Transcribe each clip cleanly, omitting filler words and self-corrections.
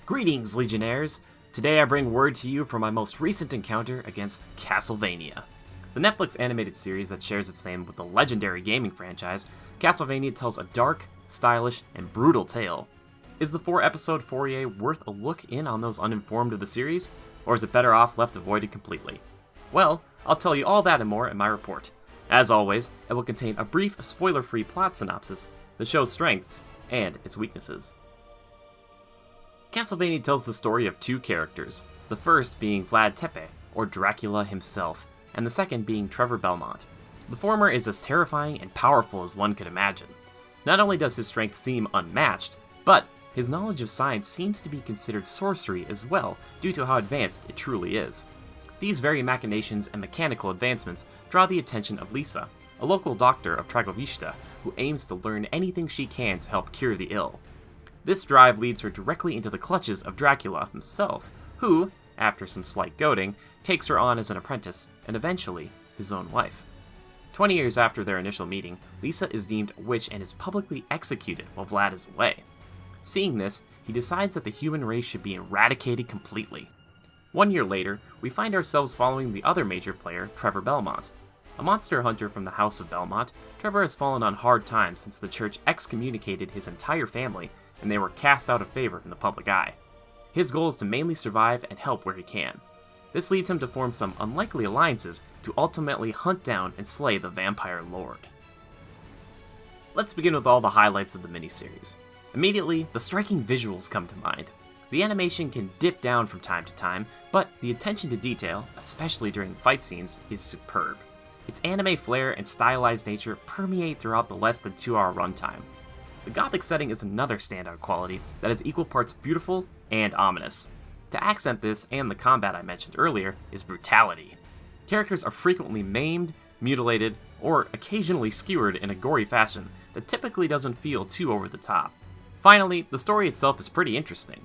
Greetings, Legionnaires! Today I bring word to you from my most recent encounter against Castlevania. The Netflix animated series that shares its name with the legendary gaming franchise, Castlevania tells a dark, stylish, and brutal tale. Is the 4-episode foray worth a look in on those uninformed of the series, or is it better off left avoided completely? Well, I'll tell you all that and more in my report. As always, it will contain a brief, spoiler-free plot synopsis, the show's strengths, and its weaknesses. Castlevania tells the story of two characters, the first being Vlad Tepes, or Dracula himself, and the second being Trevor Belmont. The former is as terrifying and powerful as one could imagine. Not only does his strength seem unmatched, but his knowledge of science seems to be considered sorcery as well, due to how advanced it truly is. These very machinations and mechanical advancements draw the attention of Lisa, a local doctor of Tragovista, who aims to learn anything she can to help cure the ill. This drive leads her directly into the clutches of Dracula himself, who, after some slight goading, takes her on as an apprentice, and eventually, his own wife. 20 years after their initial meeting, Lisa is deemed a witch and is publicly executed while Vlad is away. Seeing this, he decides that the human race should be eradicated completely. 1 year later, we find ourselves following the other major player, Trevor Belmont. A monster hunter from the House of Belmont, Trevor has fallen on hard times since the church excommunicated his entire family and they were cast out of favor in the public eye. His goal is to mainly survive and help where he can. This leads him to form some unlikely alliances to ultimately hunt down and slay the Vampire Lord. Let's begin with all the highlights of the miniseries. Immediately, the striking visuals come to mind. The animation can dip down from time to time, but the attention to detail, especially during the fight scenes, is superb. Its anime flair and stylized nature permeate throughout the less than 2-hour runtime. The gothic setting is another standout quality that is equal parts beautiful and ominous. To accent this and the combat I mentioned earlier is brutality. Characters are frequently maimed, mutilated, or occasionally skewered in a gory fashion that typically doesn't feel too over the top. Finally, the story itself is pretty interesting.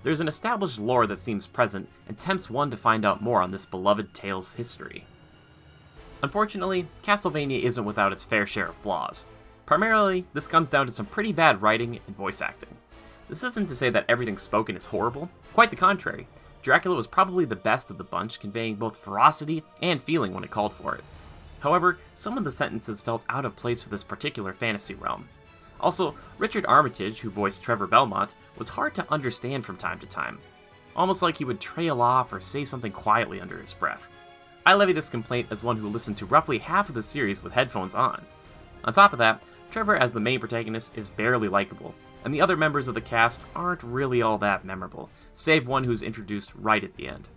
There's an established lore that seems present and tempts one to find out more on this beloved tale's history. Unfortunately, Castlevania isn't without its fair share of flaws. Primarily, this comes down to some pretty bad writing and voice acting. This isn't to say that everything spoken is horrible, quite the contrary. Dracula was probably the best of the bunch, conveying both ferocity and feeling when it called for it. However, some of the sentences felt out of place for this particular fantasy realm. Also, Richard Armitage, who voiced Trevor Belmont, was hard to understand from time to time, almost like he would trail off or say something quietly under his breath. I levy this complaint as one who listened to roughly half of the series with headphones on. On top of that, Trevor as the main protagonist is barely likable, and the other members of the cast aren't really all that memorable, save one who's introduced right at the end.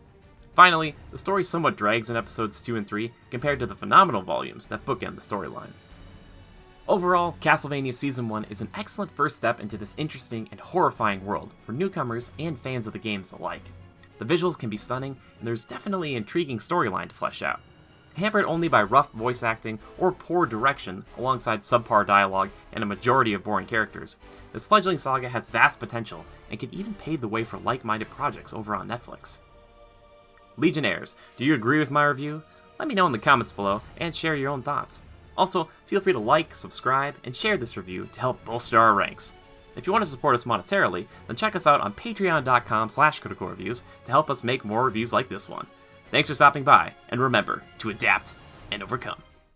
Finally, the story somewhat drags in episodes 2 and 3 compared to the phenomenal volumes that bookend the storyline. Overall, Castlevania Season 1 is an excellent first step into this interesting and horrifying world for newcomers and fans of the games alike. The visuals can be stunning, and there's definitely an intriguing storyline to flesh out. Hampered only by rough voice acting or poor direction, alongside subpar dialogue and a majority of boring characters, this fledgling saga has vast potential and could even pave the way for like-minded projects over on Netflix. Legionnaires, do you agree with my review? Let me know in the comments below and share your own thoughts. Also, feel free to like, subscribe, and share this review to help bolster our ranks. If you want to support us monetarily, then check us out on patreon.com/criticalreviews to help us make more reviews like this one. Thanks for stopping by, and remember to adapt and overcome.